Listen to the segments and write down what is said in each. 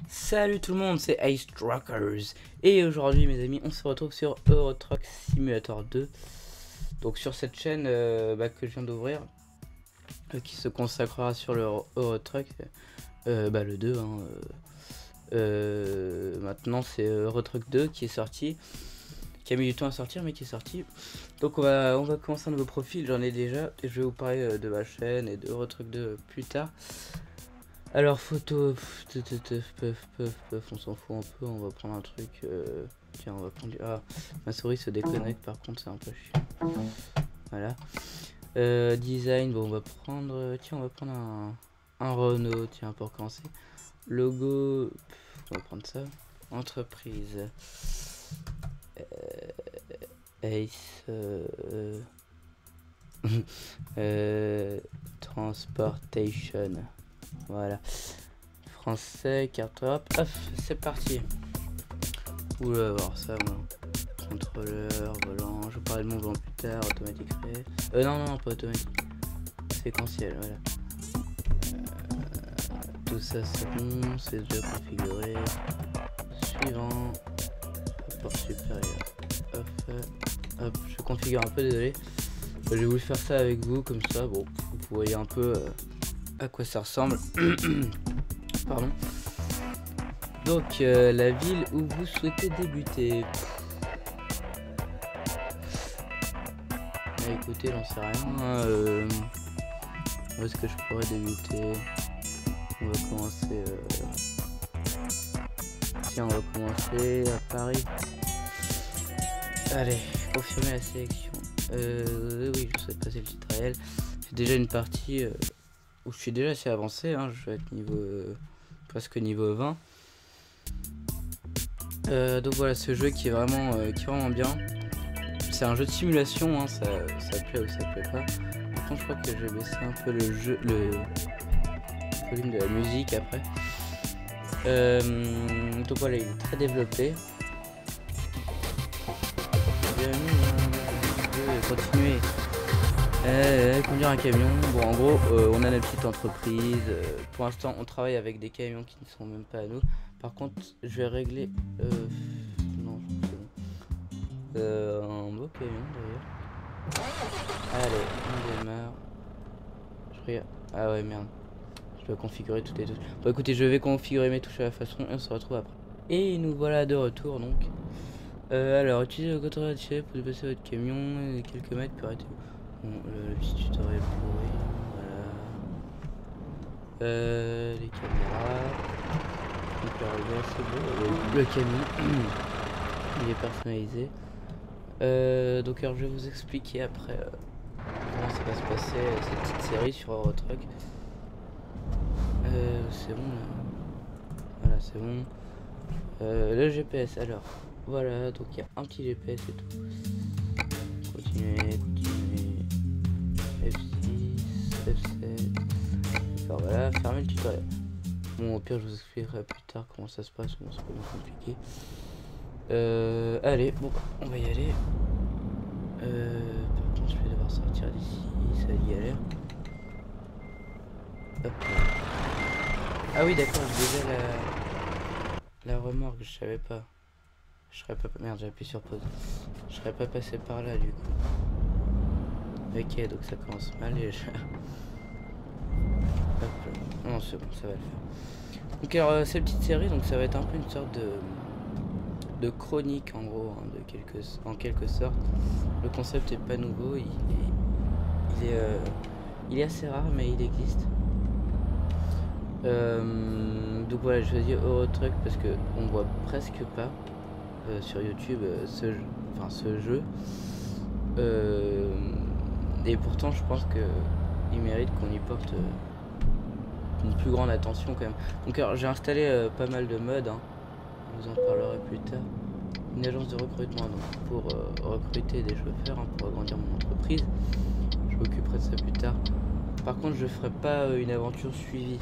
Salut tout le monde, c'est Ice Truckers et aujourd'hui mes amis on se retrouve sur Euro Truck Simulator 2. Donc sur cette chaîne que je viens d'ouvrir qui se consacrera sur le Euro Truck le 2 maintenant c'est Euro Truck 2 qui est sorti, qui a mis du temps à sortir mais qui est sorti. Donc on va commencer un nouveau profil, j'en ai déjà et je vais vous parler de ma chaîne et de Euro Truck 2 plus tard. Alors photo, on s'en fout un peu, on va prendre un truc, tiens on va prendre du... Ah, ma souris se déconnecte par contre c'est un peu chiant. Voilà. Design, bon on va prendre, tiens on va prendre un Renault, tiens pour commencer. Logo, on va prendre ça. Entreprise. Ace. Transportation. Voilà, français, carte hop, c'est parti. Oula, voir ça, moi. Contrôleur, volant, je parlerai de mon volant plus tard, automatique créé. Non, pas automatique. Séquentiel, voilà. Tout ça c'est bon, c'est déjà configuré. Suivant. Rapport supérieur. Hop, je configure un peu, désolé. J'ai voulu faire ça avec vous, comme ça, bon, vous voyez un peu à quoi ça ressemble. Pardon. Donc la ville où vous souhaitez débuter. Écoutez, j'en sais rien. Où est-ce que je pourrais débuter? On va commencer. Tiens, on va commencer à Paris. Allez, confirmer la sélection. Oui, je souhaite passer le titre réel. C'est déjà une partie où je suis déjà assez avancé, hein. Je vais être niveau presque niveau 20. Donc voilà, ce jeu qui est vraiment bien. C'est un jeu de simulation, hein. Ça plaît ou ça plaît pas. Par contre, je crois que je vais baisser un peu le volume de la musique après. Donc voilà, il est très développé. Continuer. Conduire un camion. Bon, en gros, on a notre petite entreprise. Pour l'instant, on travaille avec des camions qui ne sont même pas à nous. Par contre, je vais régler. Non, c'est bon. Un beau camion d'ailleurs. Allez, on démarre. Je regarde. Ah ouais, merde. Je dois configurer toutes les touches. Bon, écoutez, je vais configurer mes touches à la façon et on se retrouve après. Et nous voilà de retour donc. Alors, utilisez le contrôleur additionné pour dépasser votre camion et quelques mètres pour arrêter. Bon, le petit tutoriel pourri, voilà. Les caméras. Donc là, regarde, c'est beau. Le camion, il est personnalisé. Donc alors, je vais vous expliquer après comment ça va se passer cette petite série sur Euro Truck. C'est bon là. Voilà, c'est bon. Le GPS, alors. Voilà, donc il y a un petit GPS et tout. Continuer. F6, F7. D'accord, voilà, fermer le tutoriel. Bon, au pire, je vous expliquerai plus tard comment ça se passe, bon, c'est pas bien compliqué. Allez, bon, on va y aller. Par contre, je vais devoir sortir d'ici, ça galère. Hop. Ah oui, d'accord, j'ai déjà la remorque, je savais pas. Je serais pas... Merde, j'ai appuyé sur pause. Je serais pas passé par là du coup. Ok, donc ça commence mal et je... Hop. Non, c'est bon, ça va le faire. Donc alors, cette petite série, donc ça va être un peu une sorte de chronique en gros, hein, en quelque sorte. Le concept est pas nouveau, il est assez rare mais il existe. Donc voilà, j'ai choisi Euro Truck parce que on voit presque pas sur YouTube ce jeu. Et pourtant je pense que il mérite qu'on y porte une plus grande attention quand même. Donc alors j'ai installé pas mal de modes, hein. Je vous en parlerai plus tard. Une agence de recrutement donc pour recruter des chauffeurs, hein, pour agrandir mon entreprise. Je m'occuperai de ça plus tard. Par contre je ferai pas une aventure suivie.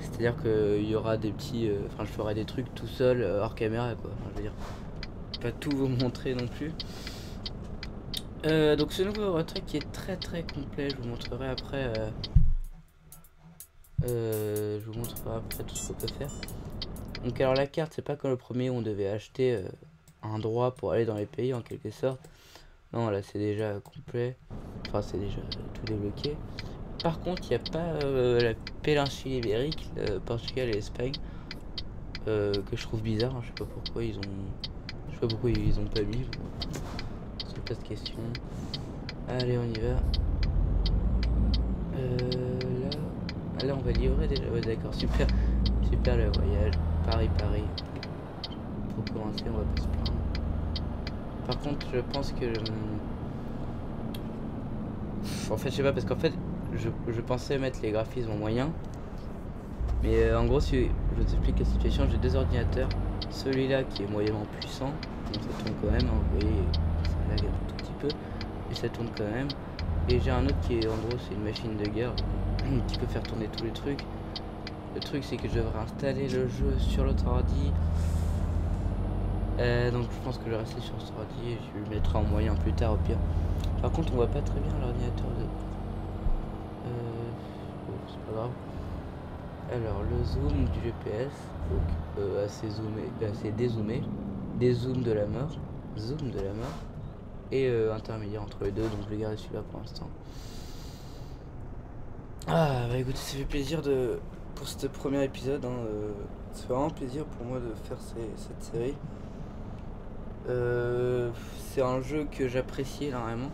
C'est à dire qu'il y aura des petits... je ferai des trucs tout seul hors caméra quoi. Je veux dire, pas tout vous montrer non plus. Donc ce nouveau Euro Truck qui est très complet, je vous montrerai après tout ce qu'on peut faire. Donc alors la carte, c'est pas comme le premier où on devait acheter un droit pour aller dans les pays en quelque sorte. Non, là c'est déjà complet. Enfin, c'est déjà tout débloqué. Par contre, il n'y a pas la péninsule ibérique, le Portugal et l'Espagne, que je trouve bizarre. Hein, je sais pas pourquoi ils ont pas mis. C'est pas de question. Allez, on y va. Là, on va livrer déjà. Ouais, d'accord, super, super le voyage. Paris. Pour commencer, on va pas se plaindre. Par contre, je pense que en fait, je sais pas, parce qu'en fait, je pensais mettre les graphismes en moyen. Mais en gros, si je vous explique la situation, j'ai deux ordinateurs. Celui-là qui est moyennement puissant, donc ça tourne quand même, hein, vous voyez, ça lag un tout petit peu, et ça tourne quand même. Et j'ai un autre qui est, en gros, c'est une machine de guerre qui peut faire tourner tous les trucs. Le truc, c'est que je devrais installer le jeu sur l'autre ordi. Donc je pense que je vais rester sur ce ordi et je le mettrai en moyen plus tard au pire. Par contre, on voit pas très bien l'ordinateur de... bon, c'est pas grave. Alors le zoom du GPS, donc assez dézoomé, dézoom de la mort, zoom de la mort, et intermédiaire entre les deux, donc je vais garder celui-là pour l'instant. Ah bah écoutez, ça fait plaisir pour ce premier épisode, hein, ça fait vraiment plaisir pour moi de faire cette série. C'est un jeu que j'apprécie énormément.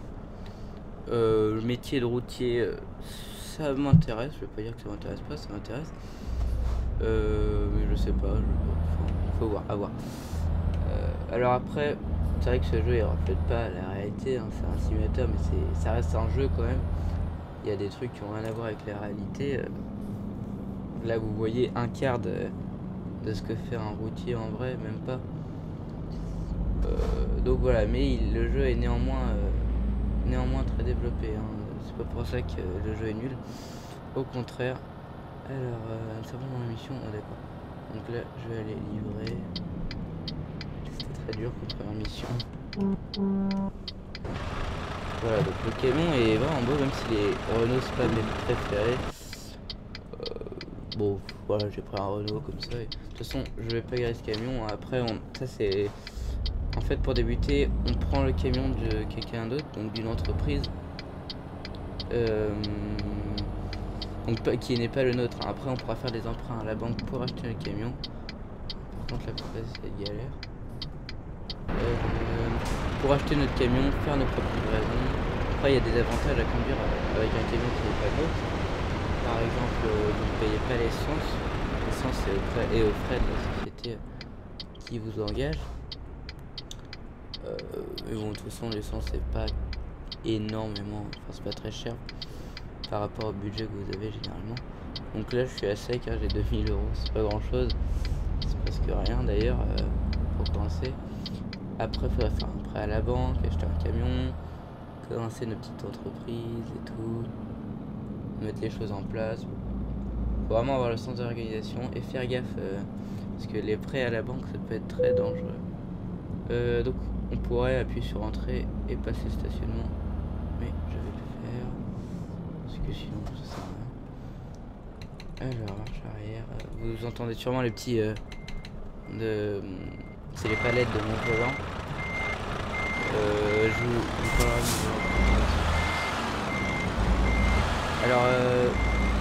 Le métier de routier, ça m'intéresse, je vais pas dire que ça m'intéresse pas, ça m'intéresse. Mais je sais pas, faut voir, à voir. Alors après, c'est vrai que ce jeu il reflète pas la réalité, hein, c'est un simulateur, mais ça reste un jeu quand même. Il y a des trucs qui ont rien à voir avec la réalité. Là vous voyez un quart de ce que fait un routier en vrai, même pas. Donc voilà, mais le jeu est néanmoins très développé, hein. C'est pas pour ça que le jeu est nul, au contraire. Alors, ça va dans la mission, oh, d'accord. Donc là, je vais aller livrer. C'était très dur comme première mission. Voilà, donc le camion est vraiment beau, même si les Renault c'est pas mes préférés. Bon, voilà, j'ai pris un Renault comme ça. Et, de toute façon, je vais pas garer ce camion. Après, ça c'est... En fait, pour débuter, on prend le camion de quelqu'un d'autre, donc d'une entreprise. Donc qui n'est pas le nôtre, hein. Après on pourra faire des emprunts à la banque pour acheter le camion. Par contre la plupart c'est galère. Pour acheter notre camion, faire nos propres livraisons. Après il y a des avantages à conduire avec un camion qui n'est pas nôtre. Par exemple, vous ne payez pas l'essence. L'essence est aux frais de la société qui vous engage. Mais bon, de toute façon l'essence c'est pas énormément, enfin c'est pas très cher par rapport au budget que vous avez généralement. Donc là je suis à sec, hein, j'ai 2000 euros, c'est pas grand chose, c'est presque rien d'ailleurs pour commencer. Après il faudrait faire un prêt à la banque, acheter un camion, commencer nos petites entreprises et tout, mettre les choses en place. Faut vraiment avoir le sens d'organisation et faire gaffe parce que les prêts à la banque ça peut être très dangereux. Donc on pourrait appuyer sur entrée et passer le stationnement, mais je vais le faire parce que sinon ça sert à rien. Alors marche arrière, vous entendez sûrement les petits c'est les palettes de mon volant. Je vous parlerai alors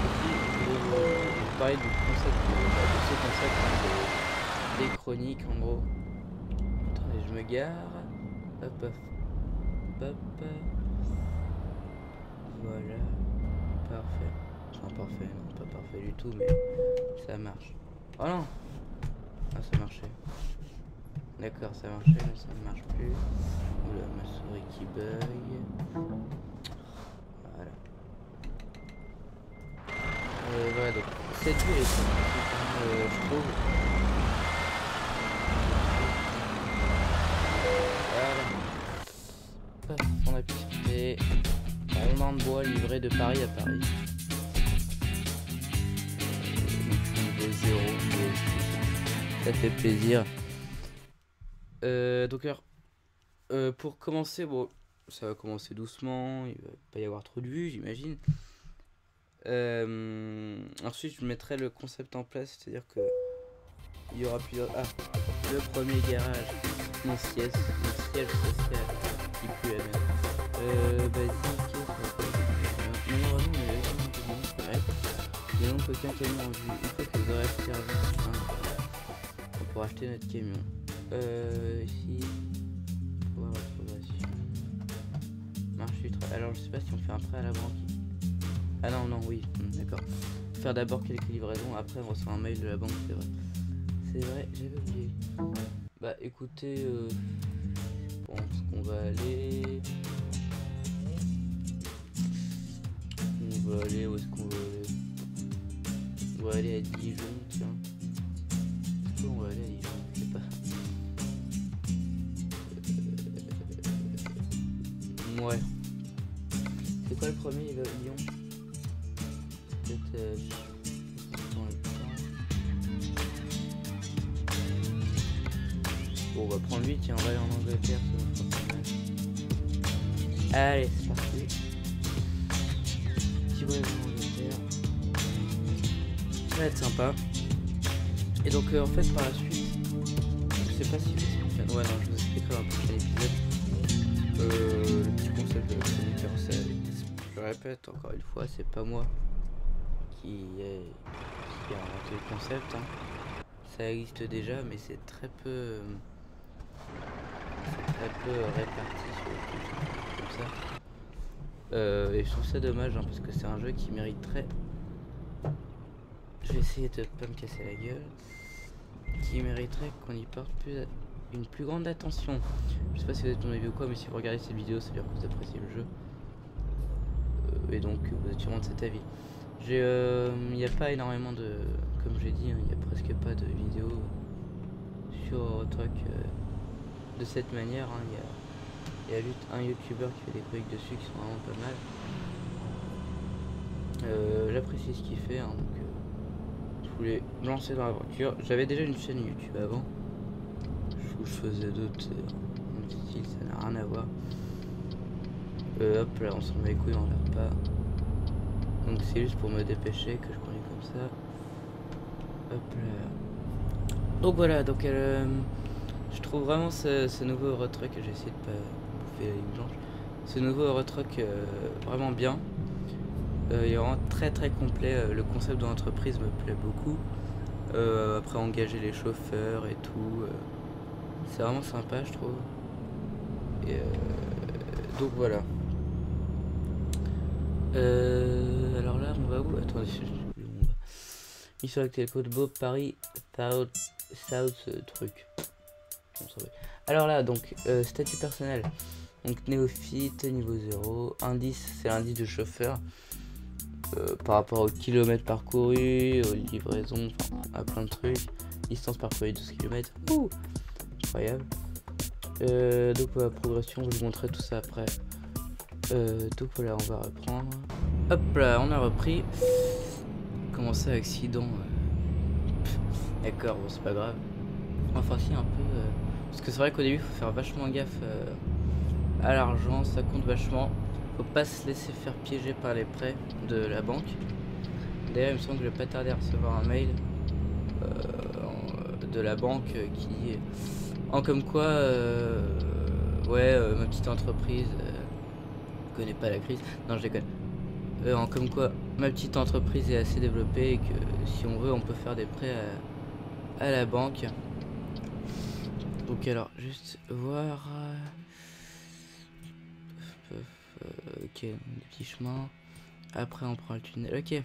ici je vais vous parler du concept de ce concept, hein, des chroniques en gros. Attendez, je me gare. Hop. Voilà. Parfait. Enfin parfait, non pas parfait du tout, mais ça marche. Oh non. Ah ça marchait. D'accord, ça marchait, mais ça ne marche plus. Oula, ma souris qui bug. Voilà. Voilà, donc cette vue est je trouve. Voilà. Hop, on appuie sur T. Rondin de bois livré de Paris à Paris. Niveau 0, ça fait plaisir. Donc alors, pour commencer, bon, ça va commencer doucement, il va pas y avoir trop de vues, j'imagine. Ensuite, je mettrai le concept en place, c'est-à-dire que Il y aura plusieurs. Ah, le premier garage, mon siège social qui pue la merde. Basique, non, vraiment, mais là, c'est bon, correct. Il manque aucun camion en vue. Une fois que vous aurez servi, on pourra acheter notre camion. Ici, voir la progression. Marche du travail. Alors, je sais pas si on fait un prêt à la banque. Ah non, non, oui, d'accord. Faire d'abord quelques livraisons, après on reçoit un mail de la banque, c'est vrai. C'est vrai, j'avais oublié. Bah écoutez, je pense qu'on va aller... où est-ce qu'on va aller? On va aller à Dijon, tiens. Est-ce qu'on va aller à Dijon? Je sais pas. Ouais. C'est quoi le premier? Il va à Lyon. Peut-être... Bon, on va prendre lui, tiens, on va aller en Angleterre, ça va faire pas mal. Allez, c'est parti. Petit voyage en Angleterre. Ça va être sympa. Et donc, en fait, par la suite, je sais pas si je vous explique. Ouais, non, je vous expliquerai dans le prochain épisode. Le petit concept de chroniqueur, je répète encore une fois, c'est pas moi qui a inventé le concept. Hein. Ça existe déjà, mais c'est très peu. Réparti sur le comme ça. Et je trouve ça dommage hein, parce que c'est un jeu qui mériterait. Je vais essayer de pas me casser la gueule. Qui mériterait qu'on y porte une plus grande attention. Je sais pas si vous êtes mon avis ou quoi, mais si vous regardez cette vidéo, ça veut dire que vous appréciez le jeu. Et donc vous êtes sûrement de cet avis. Il n'y a pas énormément de. Comme j'ai dit, il n'y a presque pas de vidéos sur Eurotruck de cette manière. Il y a juste un youtubeur qui fait des trucs dessus qui sont vraiment pas mal. J'apprécie ce qu'il fait, hein, donc je voulais me lancer dans l'aventure. J'avais déjà une chaîne YouTube avant où je faisais d'autres styles, ça n'a rien à voir. Hop là, on s'en met les couilles, on l'a pas. Donc c'est juste pour me dépêcher que je conduis comme ça. Hop là. Donc voilà, donc je trouve vraiment ce nouveau Eurotruck, j'ai essayé de pas bouffer la ligne blanche. Ce nouveau Eurotruck vraiment bien. Il est vraiment très complet. Le concept de l'entreprise me plaît beaucoup. Après engager les chauffeurs et tout. C'est vraiment sympa je trouve. Et donc voilà. Alors là on va où? Attendez, on va. Mission avec Télécode Beau Paris South truc. Alors là donc statut personnel. Donc néophyte niveau 0. Indice, c'est l'indice de chauffeur. Par rapport au kilomètre parcouru, aux livraisons, à plein de trucs. Distance parcourue 12 km. Ouh, incroyable. Donc voilà, progression, je vous montrerai tout ça après. Donc voilà, on va reprendre. Hop là, on a repris. Comment ça, accident D'accord, bon c'est pas grave. Enfin si un peu. Parce que c'est vrai qu'au début, il faut faire vachement gaffe à l'argent, ça compte vachement. Faut pas se laisser faire piéger par les prêts de la banque. D'ailleurs, il me semble que je vais pas tarder à recevoir un mail de la banque qui dit en comme quoi ouais ma petite entreprise connaît pas la crise. Non, je déconne. En comme quoi ma petite entreprise est assez développée et que si on veut, on peut faire des prêts à la banque. Donc alors, juste voir. Ok, des petits chemins. Après, on prend le tunnel. Ok,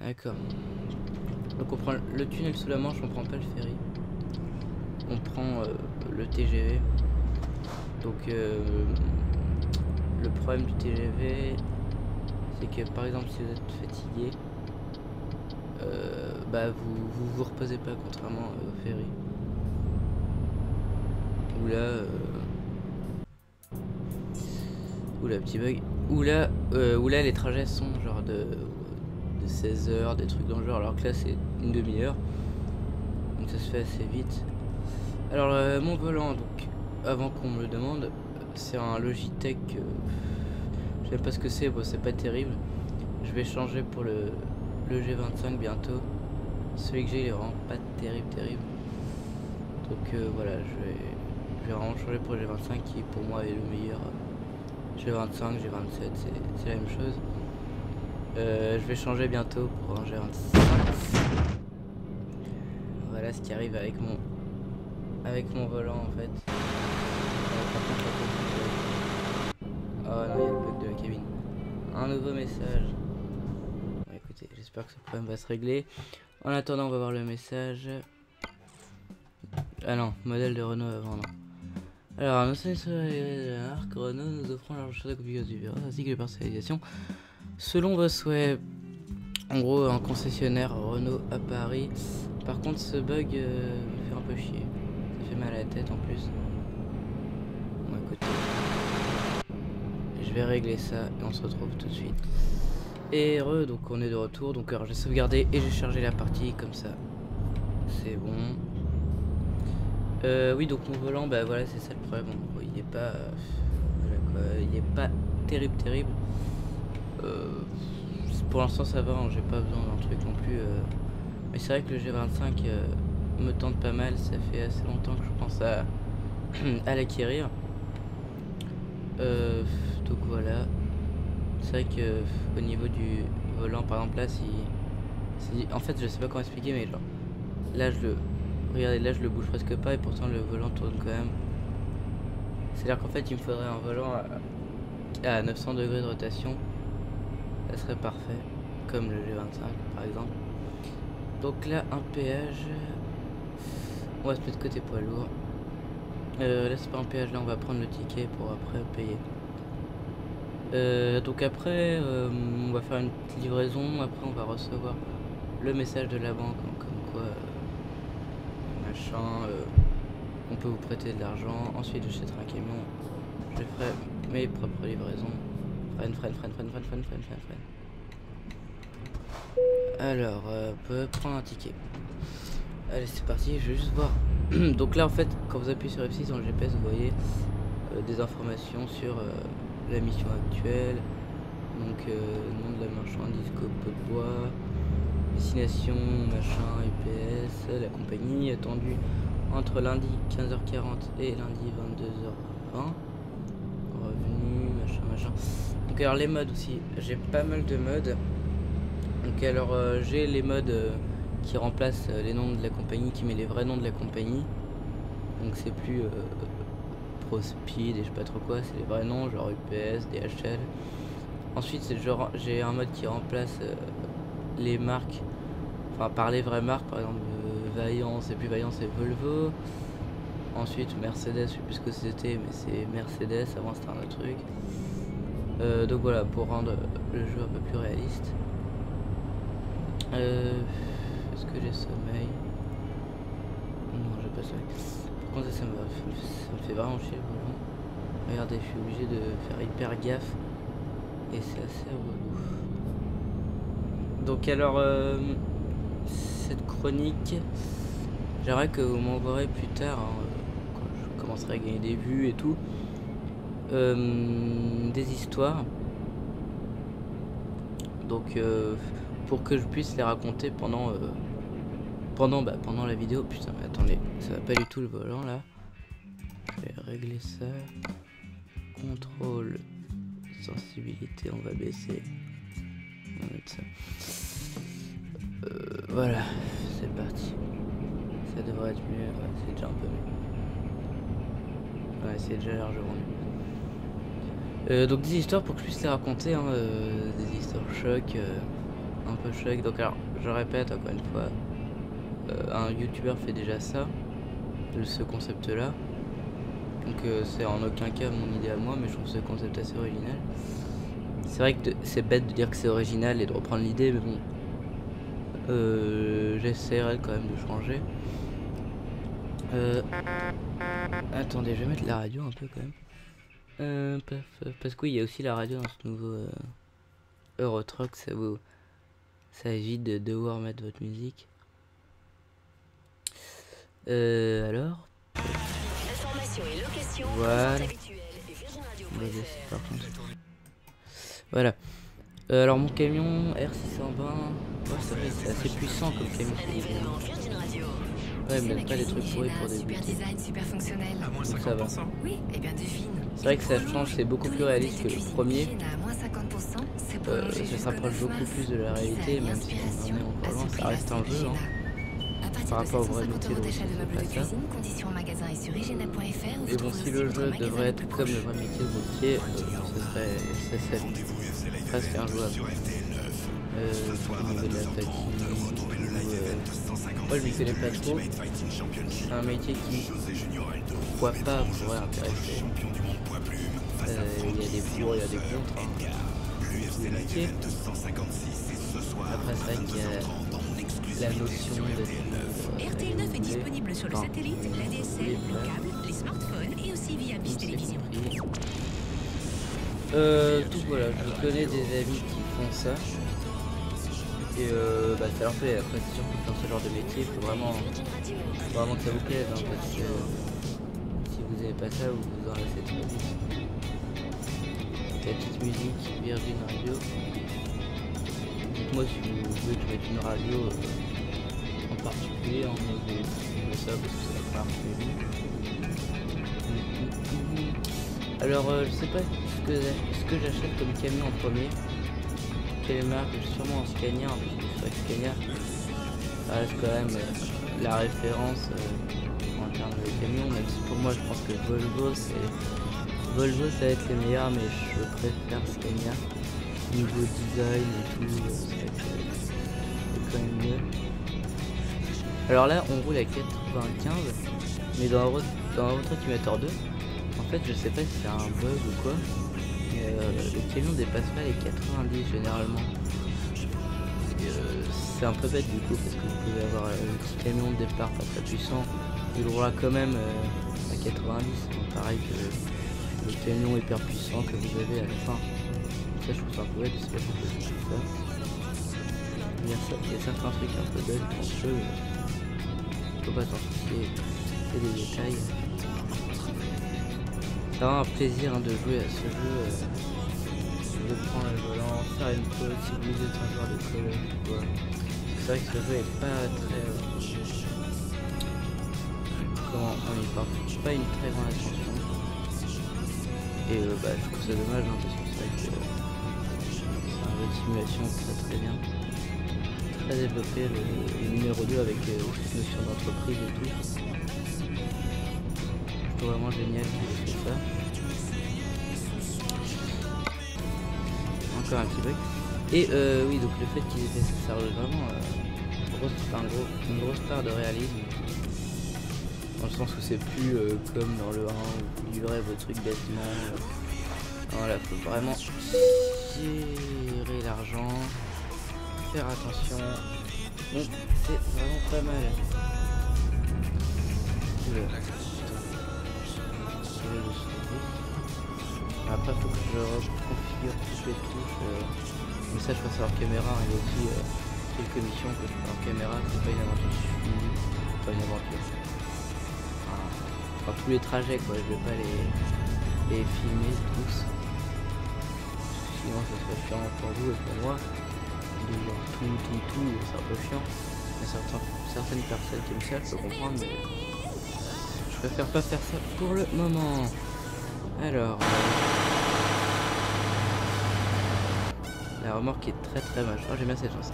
d'accord. Donc, on prend le tunnel sous la Manche, on prend pas le ferry. On prend le TGV. Donc, le problème du TGV, c'est que par exemple, si vous êtes fatigué, bah vous reposez pas, contrairement au ferry. Ou là. Oula, petit bug. Où là les trajets sont genre de 16 heures, des trucs dans le genre, alors que là c'est une demi-heure. Donc ça se fait assez vite. Alors mon volant, donc avant qu'on me le demande, c'est un Logitech. Je sais pas ce que c'est, bon c'est pas terrible. Je vais changer pour le G25 bientôt. Celui que j'ai il est vraiment pas terrible. Donc voilà, je vais vraiment changer pour le G25 qui pour moi est le meilleur. G25, G27, c'est la même chose. Je vais changer bientôt pour un G25. Voilà ce qui arrive avec mon volant en fait. Par contre, oh non, il y a le bug de la cabine. Un nouveau message. Bon, écoutez, j'espère que ce problème va se régler. En attendant, on va voir le message. Ah non, modèle de Renault avant, non. Alors, nous sommes sur la marque Renault, nous offrons la recherche de configuration du virus ainsi que les personnalisations selon vos souhaits. En gros, un concessionnaire Renault à Paris. Par contre, ce bug me fait un peu chier. Ça fait mal à la tête en plus. Bon, écoutez, je vais régler ça et on se retrouve tout de suite. Et donc on est de retour. Donc alors j'ai sauvegardé et j'ai chargé la partie comme ça. C'est bon. Oui, donc mon volant, bah voilà, c'est ça le problème. En gros, il est pas, voilà, quoi, il est pas terrible. Pour l'instant ça va, hein, j'ai pas besoin d'un truc non plus. Mais c'est vrai que le G25 me tente pas mal. Ça fait assez longtemps que je pense à l'acquérir. Donc voilà. C'est vrai que au niveau du volant, par exemple là, en fait, je sais pas comment expliquer, mais genre là regardez, là je le bouge presque pas et pourtant le volant tourne quand même. C'est-à-dire qu'en fait il me faudrait un volant à 900 degrés de rotation. Ça serait parfait, comme le G25 par exemple. Donc là, un péage. On va se mettre côté poids lourd. Là c'est pas un péage, là on va prendre le ticket pour après payer. Donc après on va faire une petite livraison. Après on va recevoir le message de la banque, hein, comme quoi machin, on peut vous prêter de l'argent. Ensuite j'achèterai un camion, je ferai mes propres livraisons. Freine. Alors on peut prendre un ticket. Allez, c'est parti, je vais juste voir. Donc là en fait quand vous appuyez sur F6 dans le GPS, vous voyez des informations sur la mission actuelle. Donc nom de la marchandise, copeau de bois, destination, machin, UPS, la compagnie attendue entre lundi 15h40 et lundi 22h20. Revenu, machin. Donc alors les modes aussi, j'ai pas mal de modes. Donc alors j'ai les modes qui remplacent les noms de la compagnie, qui met les vrais noms de la compagnie. Donc c'est plus ProSpeed et je sais pas trop quoi, c'est les vrais noms, genre UPS, DHL. Ensuite c'est genre j'ai un mode qui remplace les marques, enfin par les vraies marques, par exemple Vaillant, c'est plus Vaillant, c'est Volvo. Ensuite Mercedes, je sais plus ce que c'était, mais c'est Mercedes, avant c'était un autre truc. Donc voilà, pour rendre le jeu un peu plus réaliste. Est-ce que j'ai sommeil? Non, j'ai pas sommeil. Par contre ça me fait vraiment chier le volant. Regardez, je suis obligé de faire hyper gaffe et c'est assez relou. Donc alors cette chronique, j'aimerais que vous m'envoierez plus tard, hein, quand je commencerai à gagner des vues et tout, des histoires. Donc pour que je puisse les raconter pendant la vidéo. Putain mais attendez, ça va pas du tout le volant là. Je vais régler ça. Contrôle, sensibilité, on va baisser. On va mettre ça. Voilà, c'est parti. Ça devrait être mieux, ouais, c'est déjà un peu mieux. Ouais, c'est déjà largement mieux. Donc des histoires pour que je puisse les raconter, hein, des histoires choc, un peu choc. Donc alors, je répète encore une fois, un youtubeur fait déjà ça, ce concept là. Donc c'est en aucun cas mon idée à moi, mais je trouve ce concept assez original. C'est vrai que c'est bête de dire que c'est original et de reprendre l'idée, mais bon, j'essaierai quand même de changer. Attendez, je vais mettre la radio un peu quand même. Parce que oui, il y a aussi la radio dans ce nouveau Eurotruck, ça évite de devoir mettre votre musique. Alors voilà. Voilà. Alors mon camion R620, ouais, c'est vrai, c'est assez puissant comme camion. Ouais, mais pas des trucs pourris pour débuter. Donc ça va. C'est vrai que ça change, c'est beaucoup plus réaliste que le premier. Ça s'approche beaucoup plus de la réalité, même si on en est encore loin, ça reste un jeu. Hein. Par rapport au vrai métier, le c'est pas ça. Et bon, si le jeu devrait être comme le vrai métier de routier, ce serait presque injouable. Au niveau de la platine, moi je m'y connais pas trop. C'est un métier qui, pourquoi pas, pourrait intéresser. Il y a des pour, il y a des contre. Hein. Le métier. Après, c'est vrai qu'il y a la notion d'être RTL9 est disponible sur le satellite, la DSL, le câble, les smartphones et aussi via Biche Télévision. Donc voilà, je connais des amis qui font ça. Et ça leur plaît. Après, c'est sûr que dans ce genre de métier, il faut vraiment que ça vous plaise. Hein, parce que si vous n'avez pas ça, vous en laissez très vite. La petite musique, Virgin Radio. Dites-moi si vous voulez que je mette une radio en particulier, en mode de ça, parce que c'est la première que j'ai vue. Alors, je sais pas ce que j'achète comme camion en premier. Quelle marque? Sûrement en Scania, parce que c'est vrai que Scania, ça reste quand même la référence en termes de camion, même si pour moi je pense que Volvo ça va être les meilleurs, mais je préfère Scania. Niveau design et tout, c'est quand même mieux. Alors là on roule à 95, mais dans Road-Trottimator 2, en fait je sais pas si c'est un bug ou quoi, mais le camion dépasse pas les 90 généralement. C'est un peu bête du coup, parce que vous pouvez avoir un petit camion de départ pas très puissant, il roulera quand même à 90, donc pareil que le camion hyper puissant que vous avez à la fin. Ça je trouve ça un peu bête, je sais pas pourquoi je fais ça. Il y a certains trucs un peu bêtes dans ce jeu, faut pas s'en soucier, c'est des détails. C'est vraiment un plaisir hein, de jouer à ce jeu, de prendre le volant, faire une pause, si vous êtes un joueur de collège ou quoi. C'est vrai que ce jeu est pas très... comment on y porte pas une très grande attention. Et je trouve ça dommage hein, parce que c'est vrai que c'est un jeu de simulation très bien. Très développé le numéro 2 avec cette notion d'entreprise et tout. Je trouve vraiment génial qu'il ait fait ça. Encore un petit bug. Et oui, donc le fait qu'il ait fait ça, ça rajoute vraiment une grosse part de réalisme. Dans le sens où c'est plus comme dans le 1 où vous livrez vos trucs bêtement. Voilà, faut vraiment tirer l'argent, faire attention. Bon, c'est vraiment pas mal. Après, faut que je reconfigure toutes les touches. Mais ça, je passe hors caméra. Il y a aussi quelques missions que je fais hors caméra. C'est pas une aventure suivie. Pas une aventure. Enfin, tous les trajets, quoi. Je vais pas les filmer tous. Sinon, ça serait chiant pour vous et pour moi. De voir tout, c'est un peu chiant. Il y a certaines personnes qui aiment ça, je peux comprendre, mais je préfère pas faire ça pour le moment. Alors, la remorque est très moche. Oh, j'aime bien cette chanson.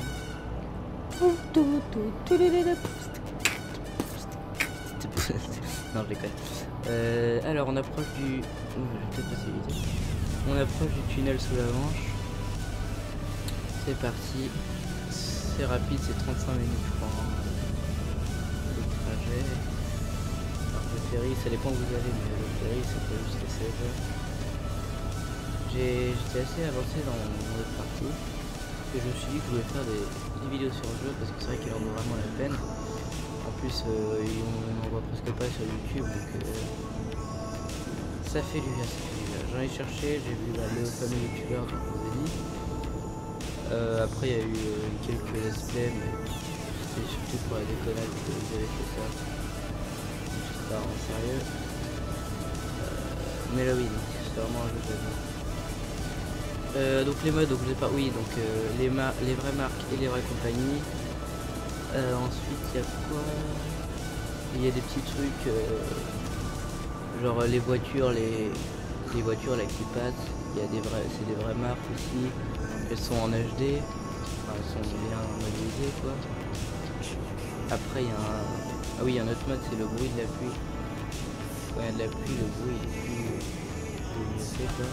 Non, je déconne. Alors, on approche du... je vais peut-être passer vite. On approche du tunnel sous la Manche. C'est parti. C'est rapide, c'est 35 minutes, je crois. Le trajet. Alors, le ferry, ça dépend où vous allez, mais le ferry, c'est pas jusqu'à 16 heures. J'étais assez avancé dans notre partie. Et je me suis dit que je voulais faire des vidéos sur le jeu parce que c'est vrai qu'il en vaut vraiment la peine. En plus, on voit presque pas sur YouTube, donc ça fait du bien. J'en ai cherché, j'ai vu le fameux youtubeur dont je vous ai dit. Après, il y a eu quelques let's play, mais c'était surtout pour la déconnade que vous avez fait ça. C'est pas en sérieux. Mais là, oui, c'est vraiment un jeu que j'aime. Donc les modes, donc je sais pas, oui, donc les vraies marques et les vraies compagnies. Ensuite il y a quoi? il y a des petits trucs, genre les voitures là qui passent, il y a c'est des vraies marques aussi. Elles sont en HD, enfin, elles sont bien modélisées quoi. Après il y a ah oui, un autre mode, c'est le bruit de la pluie. Quand il y a de la pluie, le bruit il est plus prononcé quoi.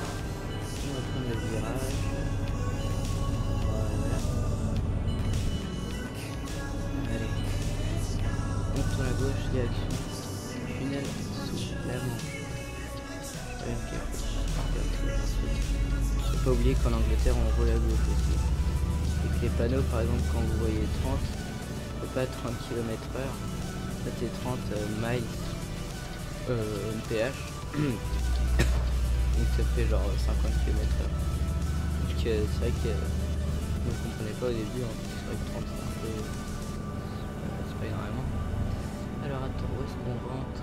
On va prendre le virage. Voilà. Allez. On tourne à gauche, direction tunnel sous la Manche. Faut pas oublier qu'en Angleterre on roule à gauche aussi. Et que les panneaux par exemple quand vous voyez 30, c'est pas 30 km/h, ça c'est 30 miles mph. Donc ça fait genre 50 km/h. Donc c'est vrai que je ne comprenais pas au début, hein. C'est vrai que 30 c'est un peu c'est pas énormément. Alors attends, où est-ce qu'on rentre?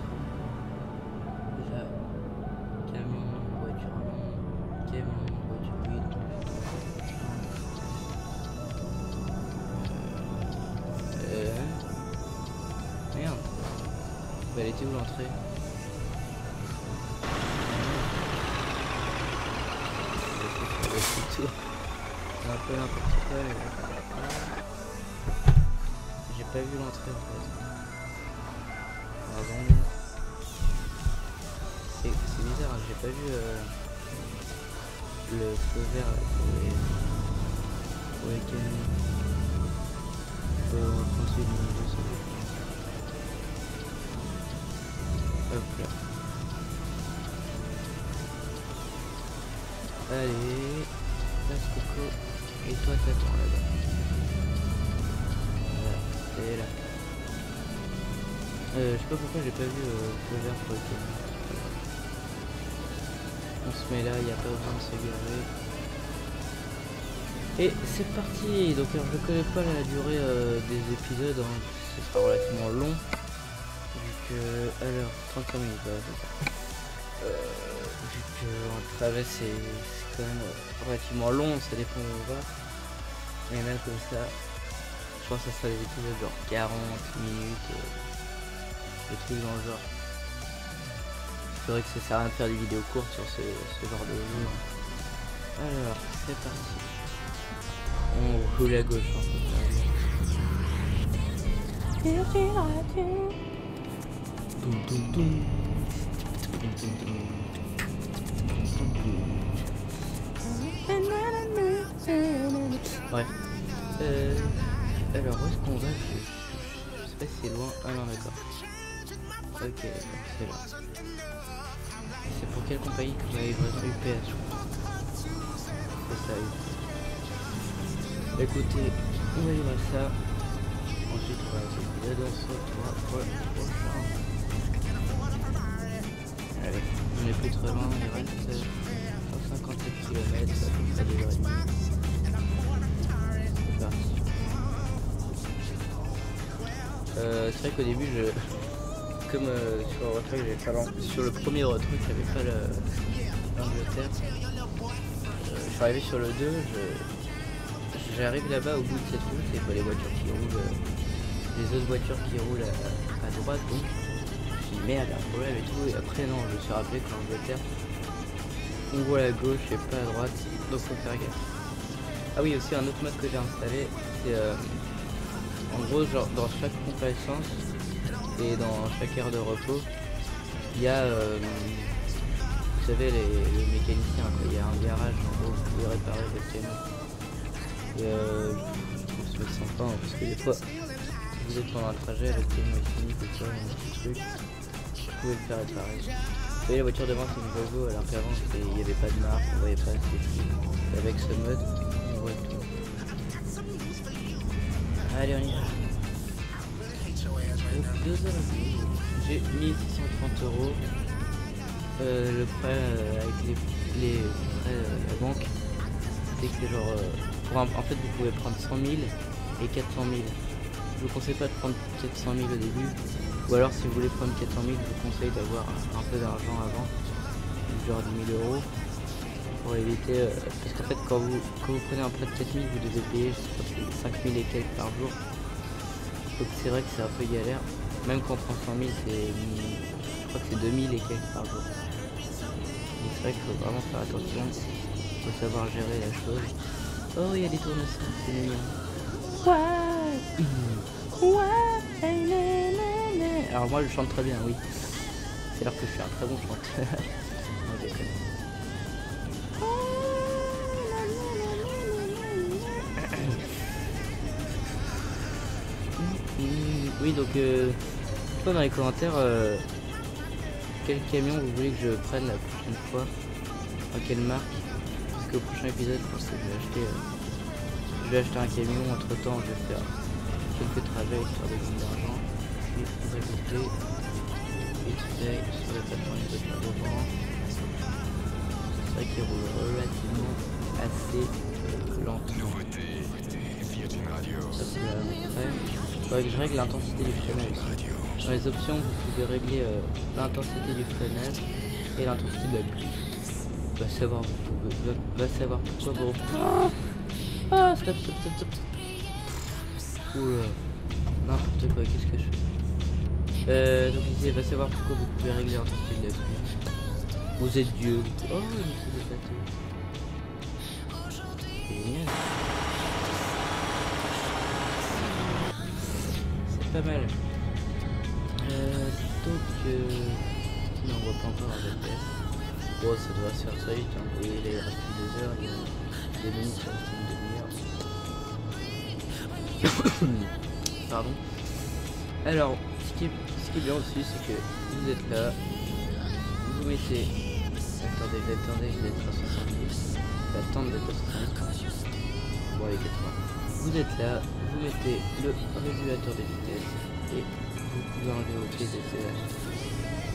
Déjà camion, voiture non, camion, voiture vide. Merde. Bah, elle était où l'entrée? C'est un peu n'importe quoi. J'ai pas vu l'entrée en fait. Pardon. C'est bizarre, j'ai pas vu le feu vert là, pour les camions. On va prendre celui de niveau sauvé. Hop là. Allez, place Coco. Et toi t'attends là-bas. Voilà, c'est là. Je sais pas pourquoi j'ai pas vu feu vert pour le camion. On se met là, il n'y a pas besoin de se garer. Et c'est parti. Donc alors, je connais pas la durée des épisodes, hein. Ce sera relativement long. Vu que... Alors, 35 minutes, voilà, c'est ça. Vu qu'en traverse c'est quand même relativement long, ça dépend où on va. Mais même comme ça, je pense que ça sera des épisodes genre 40 minutes, des trucs dans le genre. C'est vrai que ça sert à rien de faire des vidéos courtes sur ce genre de jeu. Alors, c'est parti. On roule à gauche. Bref. Alors, où est-ce qu'on va? Je sais pas si c'est loin. Ah non, d'accord. Ok, d'accord, c'est là. C'est pour quelle compagnie que vous avez livraison UPS, je crois. C'est ça, UPS. Écoutez, on va livrer ça. Ensuite, on va l'épisode, on se retrouve pour le prochain. Allez, on est plus trop loin, il reste 157 km, ça fait 2 heures et demie. C'est parti. C'est vrai qu'au début, comme sur le retrait, sur le premier retrait, j'avais pas l'Angleterre. Je suis arrivé sur le 2, j'arrive là-bas au bout de cette route, et pas les voitures qui roulent, les autres voitures qui roulent à droite, donc je me suis dit merde, il y a un problème et tout, et après non, je me suis rappelé que l'Angleterre, on roule à gauche et pas à droite, donc faut faire gaffe. Ah oui, aussi un autre mode que j'ai installé, c'est en gros genre dans chaque pompe à essence et dans chaque aire de repos, il y a vous savez les mécaniciens, quoi. Il y a un garage en gros, vous pouvez réparer votre camion. Et je trouve ça sympa, hein, parce que des fois vous êtes pendant un trajet, votre camion est fini, tout ça, un petit truc, vous pouvez le faire réparer. Vous voyez la voiture devant c'est une Volvo, alors qu'avant il n'y avait pas de marque, on voyait pas assez. Et avec ce mode, on voit tout. Allez, on y va. Donc 2 heures, j'ai 1630 €. Le prêt avec les prêts la banque, c'est que genre en fait vous pouvez prendre 100 000 et 400 000. Je vous conseille pas de prendre 400 000 au début, ou alors si vous voulez prendre 400 000, je vous conseille d'avoir un peu d'argent avant, genre 10 000 €, pour éviter parce qu'en fait quand vous prenez un prêt de 4 000, vous devez payer 5 000 et quelques par jour, donc c'est vrai que c'est un peu galère. Même quand on prend 100 000, c'est, je crois que c'est 2000 et quelques par jour. Donc c'est vrai qu'il faut vraiment faire attention, il faut savoir gérer la chose. Oh, il y a des tournesols, c'est mignon. Alors moi je chante très bien, oui. C'est alors que je suis un très bon chanteur. Non, je déconne. Oui, donc dans les commentaires quel camion vous voulez que je prenne la prochaine fois, enfin quelle marque, parce qu'au prochain épisode je pense que je vais acheter un camion. Entre temps je vais faire quelques trajets histoire de gagner de l'argent, puis rajouter vite fait sur le plateforme de faire de vent. C'est vrai qu'il roule relativement assez lentement. Ça c'est là après. Il faudrait que je règle l'intensité du freinage. Dans les options, vous pouvez régler l'intensité du freinage et l'intensité de la pluie. Va savoir pourquoi vous... Ah, stop. Oula, n'importe quoi, qu'est-ce que je fais? Donc ici, va savoir pourquoi vous pouvez régler l'intensité de la pluie. Vous êtes Dieu. Oh, mais c'est des bateaux. C'est génial. Pas mal. Non, on voit pas encore la vitesse. Bon, ça doit se faire très vite. Hein. Oui, il reste plus 2 heures, il y a des minutes sur une demi-heure. Pardon. Alors, ce qui est bien aussi, c'est que vous êtes là, vous mettez. Attendez, je vais être à 70. Je vais attendre d'être à 70. Bon, allez, 80. Vous êtes là, vous mettez le régulateur de vitesse et vous pouvez enlever au pied des célages.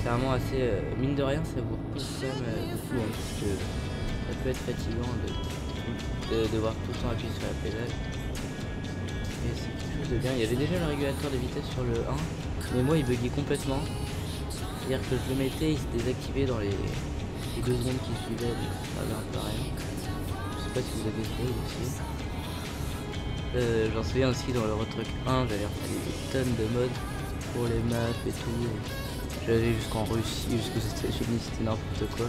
C'est vraiment assez, mine de rien, ça vous repousse quand même beaucoup, hein, parce que ça peut être fatigant de devoir tout le temps appuyer sur la pédale. Et c'est quelque chose de bien. Il y avait déjà le régulateur de vitesse sur le 1, mais moi il buguait complètement. C'est-à-dire que je le mettais, il se désactivait dans les 2 secondes qui suivaient, donc ça servait un peu à rien. Je sais pas si vous avez essayé aussi. J'en souviens aussi dans l'Euro Truck 1, j'avais refait des tonnes de modes pour les maps et tout. J'allais jusqu'en Russie, jusqu'aux États-Unis, c'était n'importe quoi.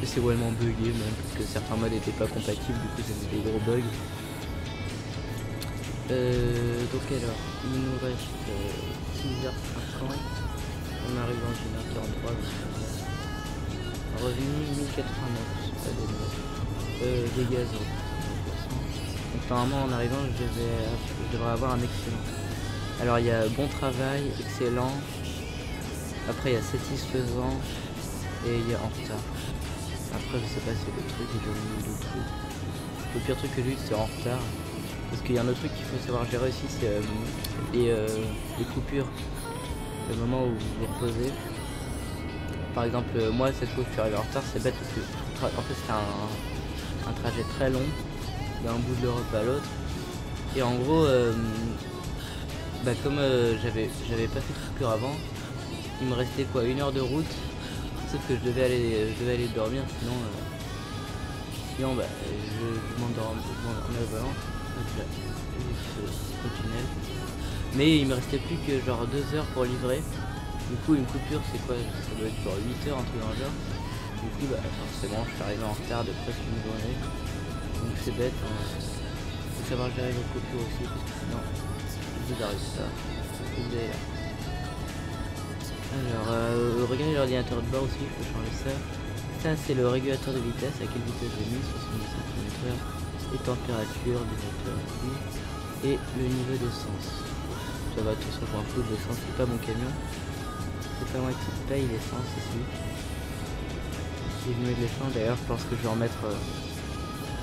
Et c'est vraiment bugué même, parce que certains modes n'étaient pas compatibles, du coup ça faisait des gros bugs. Donc alors, il nous reste 6h50, on arrive dans 1h43, revenu 1089, c'est pas des nouvelles. Des gazons. Donc normalement en arrivant je devrais avoir un excellent. Alors il y a bon travail, excellent, après il y a satisfaisant et il y a en retard. Après je sais pas si c'est le truc et j'ai oublié le truc. Le pire truc que j'ai eu c'est en retard. Parce qu'il y a un autre truc qu'il faut savoir gérer aussi, c'est les coupures. Le moment où vous vous reposez. Par exemple moi cette fois que je suis arrivé en retard, c'est bête parce que en fait c'était un trajet très long d'un bout de l'Europe à l'autre, et en gros comme j'avais pas fait de coupure avant, il me restait quoi, 1 heure de route, sauf que je devais aller dormir, sinon je m'endormais au volant, au tunnel. Mais il me restait plus que genre 2 heures pour livrer. Du coup une coupure c'est quoi, ça doit être genre 8 heures, un truc dans le genre. Du coup forcément je suis arrivé en retard de presque une journée. Donc c'est bête, hein. Faut savoir gérer vos coupures aussi, parce que sinon vous arrêtez ça. Vous allez là. Alors regardez l'ordinateur de bord aussi, il faut changer ça. Ça c'est le régulateur de vitesse, à quelle vitesse j'ai mis, 70 km/h, les températures du moteur ici, et le niveau d'essence. Ça va, de toute façon je m'en fous de l'essence, c'est pas mon camion. C'est pas moi qui paye l'essence ici. Si je mets de l'essence d'ailleurs, je pense que je vais en mettre...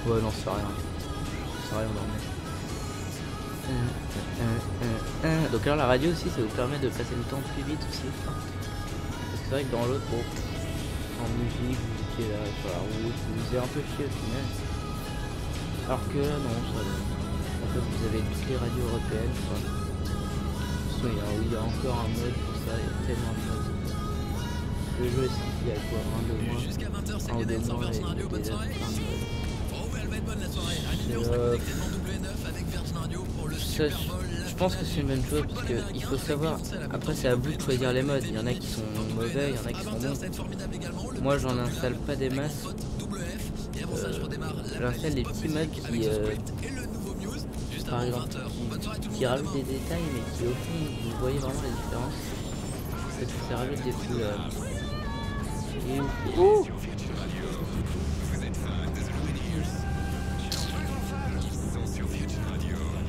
Ouais non, c'est rien. C'est rien, on va en mettre. Donc alors la radio aussi, ça vous permet de passer le temps plus vite aussi. Parce que c'est vrai que dans l'autre, bon, en musique, vous étiez là sur la route, vous faisiez un peu chier au final. Alors que là, non, ça va. En fait, vous avez toutes les radios européennes. Quoi. Il y a encore un mode pour ça, il y a tellement de modes. Le jeu aussi, il y a quoi, un de moins, jusqu'à 20h, c'est un de Glenn sur moins, Virgin et Radio, bonne déjà soirée. plein de modes. Oh, elle va être bonne la soirée. Allez, on sera connecté devant W9 avec Virgin Radio pour le ça, je pense que c'est une bonne chose parce que il faut savoir. Après, c'est à vous de choisir les modes. Il y en a qui sont mauvais, il y en a qui sont bons. Moi, j'en installe pas des masses. J'installe des petits modes qui, par exemple, qui rajoutent des détails, mais qui au fond, vous voyez vraiment la différence. Parce que ça rajoute des couleurs. Oh!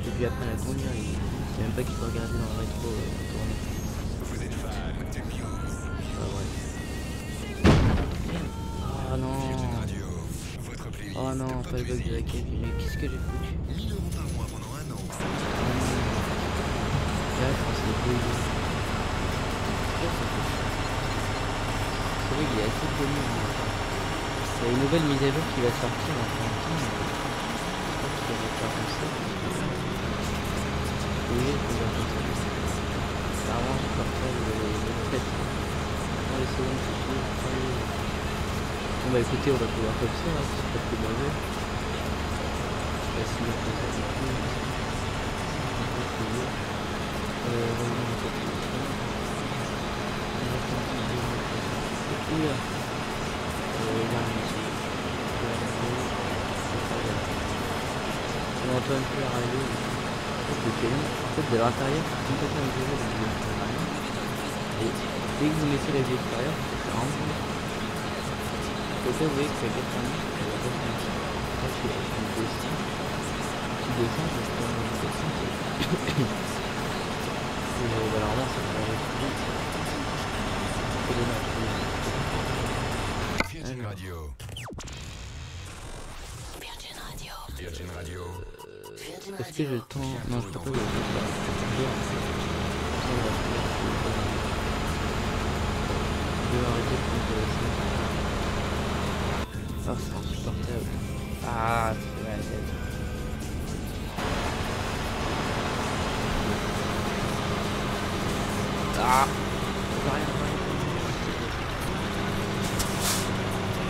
Et puis après la conduire, il sait même pas qu'il faut regarder dans le rétro tourner. Ah ouais. Oh non. Oh non, pas le bug de la cave. Mais qu'est-ce que j'ai foutu? Là, je pense que c'est beau. C'est vrai qu'il est assez connu. Il y a une nouvelle mise à jour qui va sortir en temps, mais je crois qu'il va faire comme ça. Oui, il va faire comme ça. C'est vraiment insupportable le fait. Dans les secondes qui suivent. Bon bah écoutez, on va pouvoir comme ça, hein, c'est pas plus mauvais. Je sais pas si on peut ça non plus. On entend un peu la radio. En fait, de l'intérieur, c'est complètement intégré dans le jeu. Et dès que vous mettez la vue extérieure, c'est vraiment bon. Vous voyez que c'est 90. Là, je suis en dessin. Petit dessin, je suis en dessin. Et alors là, ça va aller plus vite. C'est dommage. Virgin Radio. Virgin Radio. Est-ce que j'ai le temps? Non, je peux pas le faire. Je vais arrêter de faire ça. Ah, c'est insupportable. Ah, c'est vrai, la tête. Ah, ça va rien.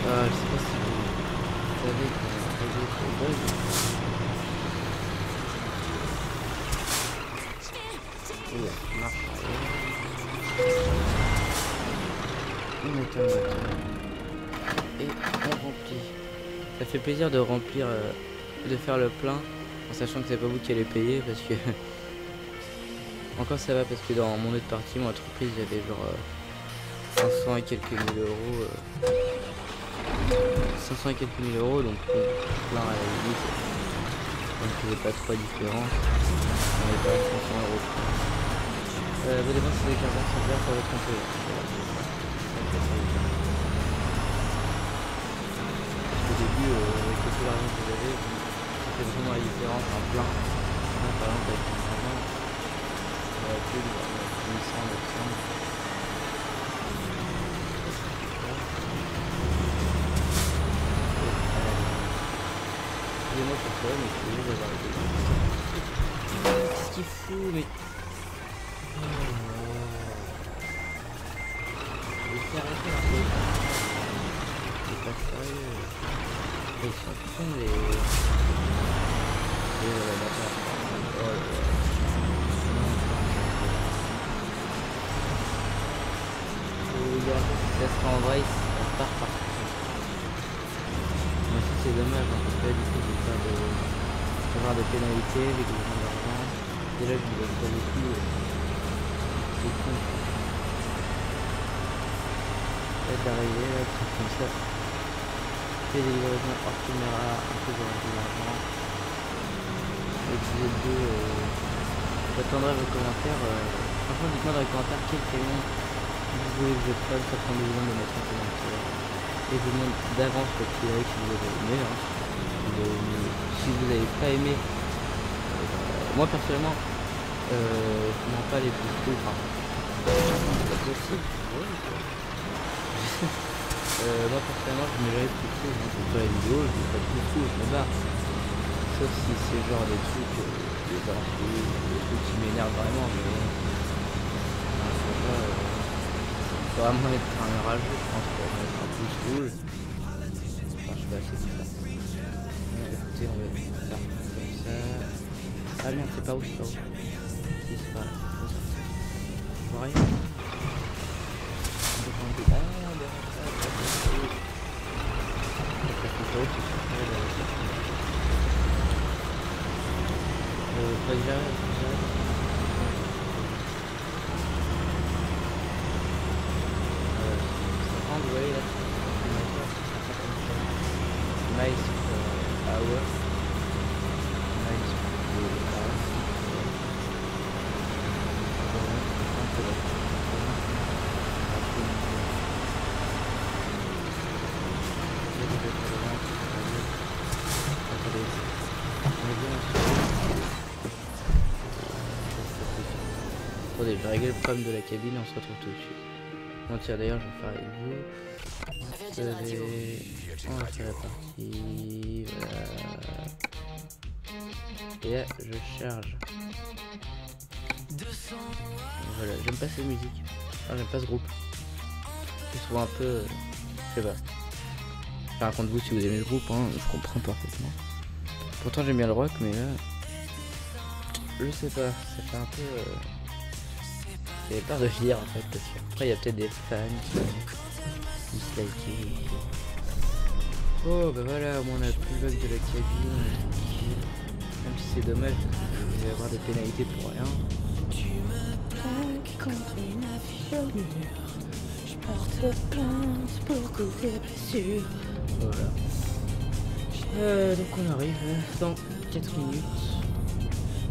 Je sais pas si vous savez que le bug. Oui, ça marche. On éteint le moteur. Et on remplit. Ça fait plaisir de remplir, de faire le plein, en sachant que c'est pas vous qui allez payer, parce que... Encore ça va, parce que dans mon autre partie, mon entreprise, j'avais genre 500 et quelques mille euros. 500 et quelques mille euros, donc plein à la limite. Donc il n'y avait pas trop de différence. On avait pas 500 euros. Vos dépenses sur les cartes sont claires pour votre employeur. Au début, avec tout l'argent que vous avez, ça fait vraiment la différence en plein. Là, par exemple, avec mon argent, on aurait pu 800, 900. Excusez-moi pour ça, mais je suis obligé d'avoir été. Qu'est-ce qu'il fout, mais... Je vais faire arrêter un peu. C'est pas sérieux. Ils sont cons les... Oh là là. Ça se en vrai, ça part partout. Moi aussi c'est dommage, hein, parce que là du coup je vais faire avoir des pénalités, j'ai besoin d'argent. Déjà je me laisse pas les coups. C'est con. Là d'arriver, là, truc comme ça. Fait des livraisons hors caméra, un peu de l'argent. Épisode 2, j'attendrai vos commentaires. Franchement dites-moi dans les commentaires quel camion vous voulez que je prenne, ça prend 2 secondes de mettre en commentaire. Et je vous demande d'avance le petit like si vous avez aimé. Hein. Si vous n'avez pas aimé, moi personnellement, je n'en pas les plus cool. Enfin, c'est pas possible. Moi personnellement, je ne mets jamais plus cool. Je fais pas la vidéo, je ne fais pas plus cool, je me barre. Sauf si c'est genre des trucs, des trucs qui m'énervent vraiment. Mais faut vraiment être un rageux, je pense, pour mettre un pouce rouge. Enfin, je sais pas, c'est ça. Écoutez, on va faire comme ça. Ah merde, c'est pas où, c'est pas où. Si, c'est pas là. Je vois rien. Faut que j'arrête, nice hour. Nice attendez, je vais régler le problème de la cabine et on se retrouve tout de suite. Bon tiens d'ailleurs je vais faire avec vous. On va faire la partie. Voilà. Et là je charge. Voilà, j'aime pas cette musique. Ah, j'aime pas ce groupe. C'est souvent un peu. Je sais pas. Enfin, contre vous si vous aimez le groupe, hein, je comprends parfaitement. Pourtant j'aime bien le rock, mais là. Je sais pas, ça fait un peu. J'avais peur de le dire en fait, parce qu'après il y a peut-être des fans qui disliker. Oh bah voilà, au moins on a plus le bug de la cabine, même si c'est dommage parce qu'il va y avoir des pénalités pour rien. Je porte plainte pour causer blessure. Voilà. Donc on arrive dans 4 minutes.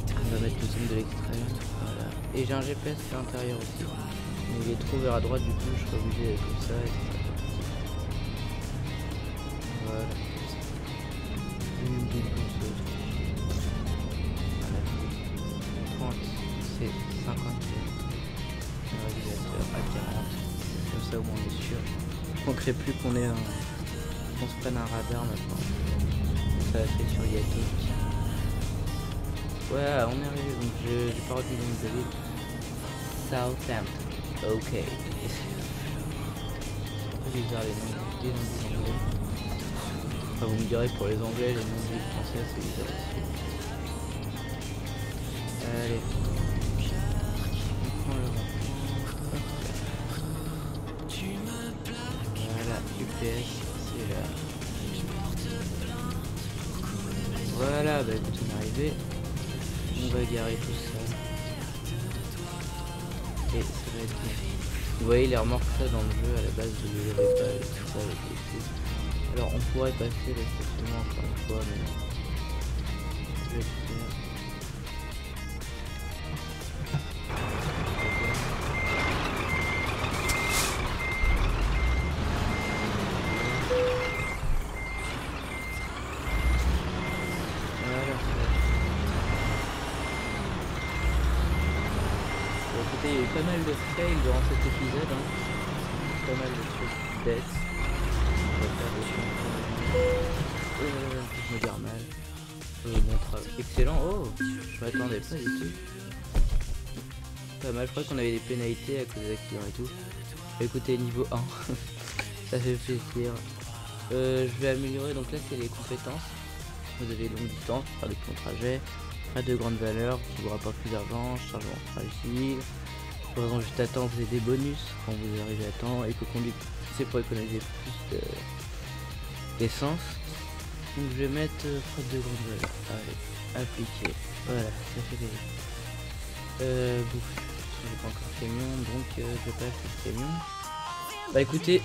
On va mettre le son de l'extrait. Voilà. Et j'ai un GPS à l'intérieur aussi. Mais il est trop vers à droite, du coup je serai obligé d'aller comme ça. Et voilà. Une double sauce. Voilà. 30, c'est 50. Un régulateur à 40. Comme ça au moins on est sûr. Je ne manquerait plus qu'on ait qu'on se prenne un radar maintenant. Ça a fait sur Yato. Ouais, on est arrivé, donc j'ai pas retenu le nom de ville. Southampton. Ok. C'est bizarre les noms des anglais. Enfin, vous me direz pour les anglais, les noms des villes françaises c'est bizarre aussi. Allez. On prend le rond. Voilà, UPS, c'est là. Voilà, bah écoute, on est arrivé. On va garer tout ça. Et ça va être bien. Vous voyez les remorques ça dans le jeu à la base de l'avais pas et tout ça avec les fils. Alors on pourrait passer le stationnement encore une fois mais je vais le faire. Écoutez, il y a eu pas mal de fails durant cet épisode, hein. Pas mal de trucs bêtes. Je me gare mal. Bon travail. Excellent. Oh, je m'attendais pas du tout. Pas mal, je crois qu'on avait des pénalités à cause des accidents et tout. Écoutez, niveau 1. Ça fait plaisir. Je vais améliorer, donc là c'est les compétences. Vous avez longue distance, faire des longs trajets. Frais de grande valeur qui vous rapportent plus d'argent, chargement fragile. Par exemple, juste à temps, vous avez des bonus quand vous arrivez à temps. Éco-conduite, c'est pour économiser plus d'essence. Donc je vais mettre frais de grande valeur. Allez, appliquer. Voilà, ça fait des. Bouffe. J'ai pas encore de camion, donc je vais pas acheter de camion. Bah écoutez,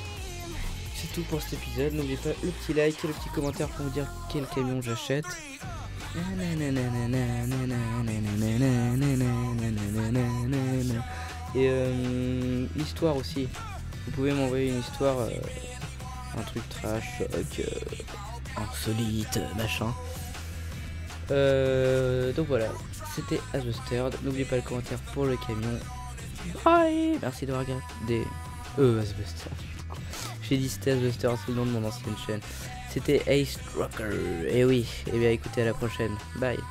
c'est tout pour cet épisode. N'oubliez pas le petit like et le petit commentaire pour me dire quel camion j'achète. Et l'histoire aussi. Vous pouvez m'envoyer une histoire, un truc trash, insolite, machin. Donc voilà, c'était Asbustard. N'oubliez pas le commentaire pour le camion. Bye. Merci d'avoir regardé. Asbustard. J'ai dit c'était Asbustard, c'est le nom de mon ancienne chaîne. C'était Ace Rocker. Et oui, et bien écoutez, à la prochaine. Bye.